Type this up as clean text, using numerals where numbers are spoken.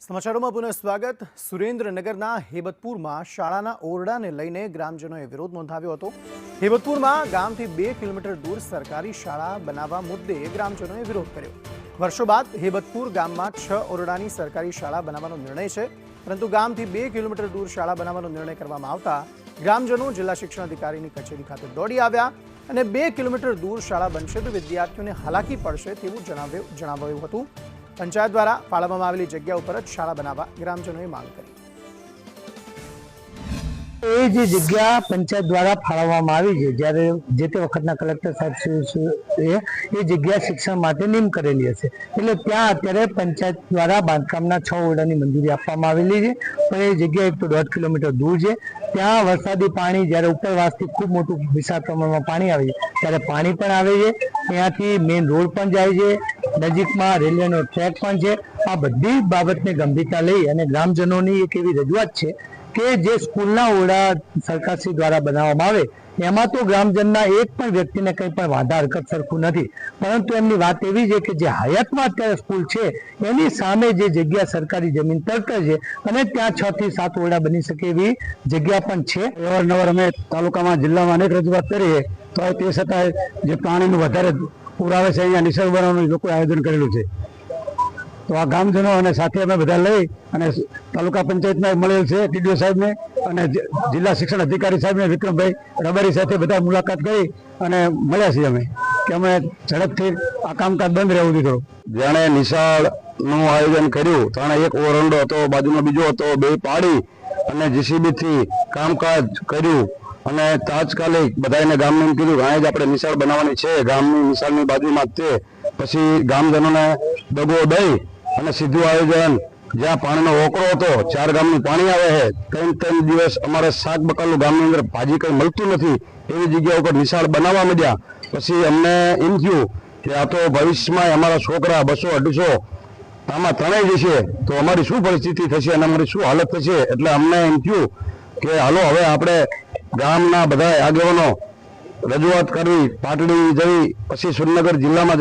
સમાચારોમાં પુનઃ સ્વાગત। સુરેન્દ્રનગરના હેબતપુરમાં શાળાના ઓરડાને લઈને ગ્રામજનોએ વિરોધ નોંધાવ્યો હતો। હેબતપુરમાં ગામથી 2 કિલોમીટર દૂર સરકારી શાળા બનાવવા મુદ્દે ગ્રામજનોએ વિરોધ કર્યો। વર્ષો બાદ હેબતપુર ગામમાં 6 ઓરડાની સરકારી શાળા બનાવવાનો નિર્ણય છે, પરંતુ ગામથી 2 કિલોમીટર દૂર શાળા બનાવવાનો નિર્ણય કરવામાં આવતા ગ્રામજનો જિલ્લા શિક્ષણ અધિકારીની કચેરી ખાતે દોડી આવ્યા અને 2 કિલોમીટર દૂર શાળા બનશે તો વિદ્યાર્થીઓને હાલાકી પડશે તેવું જણાવાયું હતું। पंचायत द्वारा फाळवવામાં આવેલી जग्या पर ज शाळा बनावा ग्रामजनोए मांग करी। જે જગ્યા પંચાયત દ્વારા ફાળવવામાં આવી છે, જ્યારે જે તે વખતના કલેક્ટર સાહેબ એ જગ્યા શિક્ષણ માટે નિમ કરેલી હશે, એટલે ત્યાં અત્યારે પંચાયત દ્વારા બાંધકામના 6 ઓરડાની મંજૂરી આપવામાં આવેલી છે, પણ એ જગ્યા એક તો 1.5 કિલોમીટર દૂર છે। ત્યાં વરસાદી પાણી જ્યારે ઉપરવાસથી ખૂબ મોટું વિશાળ પ્રમાણમાં પાણી આવે છે ત્યારે પાણી પણ આવે છે, ત્યાંથી મેઇન રોડ પણ જાય છે, નજીકમાં રેલવેનો ટ્રેક પણ છે। આ બધી બાબતને ગંભીરતા લઈ અને ગ્રામજનોની એક એવી રજૂઆત છે કે જે સ્કૂલના ઓરડા સરકારશ્રી દ્વારા બનાવવામાં આવે એમાં તો ગ્રામજનના એક પણ વ્યક્તિને કંઈ પણ વાંધા હરકત સરખું નથી, પરંતુ એમની વાત એવી છે કે જે હયાતમાં અત્યારે સ્કૂલ છે એની સામે જે જગ્યા સરકારી જમીન તરત છે અને ત્યાં 6 થી 7 ઓરડા બની શકે એવી જગ્યા પણ છે। અવારનવાર અમે તાલુકામાં જિલ્લામાં અનેક રજૂઆત કરીએ તો તે છતાં જે પાણીનું વધારે પૂર આવે છે અહીંયા નિસર્ગ બનાવવાનું લોકોએ આયોજન કરેલું છે, તો આ ગામજનો અને સાથે અમે બધા લઈ અને તાલુકા પંચાયતમાં મળેલ છે ટીડીઓ સાહેબને અને જિલ્લા શિક્ષણ અધિકારી સાહેબને વિક્રમભાઈ રબારી સાથે બધા મુલાકાત કરી અને મળ્યા છીએ અમે કે અમે ઝડપથી આ કામકાજ બંધ રહેવું દીધું। જેણે નિશાળનું આયોજન કર્યું તાણે એક ઓરંડો હતો, બાજુમાં બીજો હતો, બે પાડી અને જીસીબીથી કામકાજ કર્યું અને તાત્કાલિક બધાને ગામને એમ કીધું અહીં જ આપણે નિશાળ બનાવવાની છે, ગામની નિશાળની બાજુમાં જ તે પછી ગામજનોને દગો દઈ અને સીધું આયોજન જ્યાં પાણીનો ઓકળો હતો, 4 ગામનું પાણી આવે છે, 3 દિવસ અમારે શાક બકાલું ગામની અંદર ભાજી કંઈ મળતું નથી એવી જગ્યા ઉપર નિશાળ બનાવવા માંડ્યા। પછી અમને એમ થયું કે આ તો ભવિષ્યમાં અમારા છોકરા 200-250 આમાં તણાઈ જશે તો અમારી શું પરિસ્થિતિ થશે અને અમારી શું હાલત થશે, એટલે અમને એમ થયું કે હાલો હવે આપણે ગામના બધા આગેવાનો રજૂઆત કરવી, પાટડી જઈ, પછી સુરેન્દ્રનગર જિલ્લામાં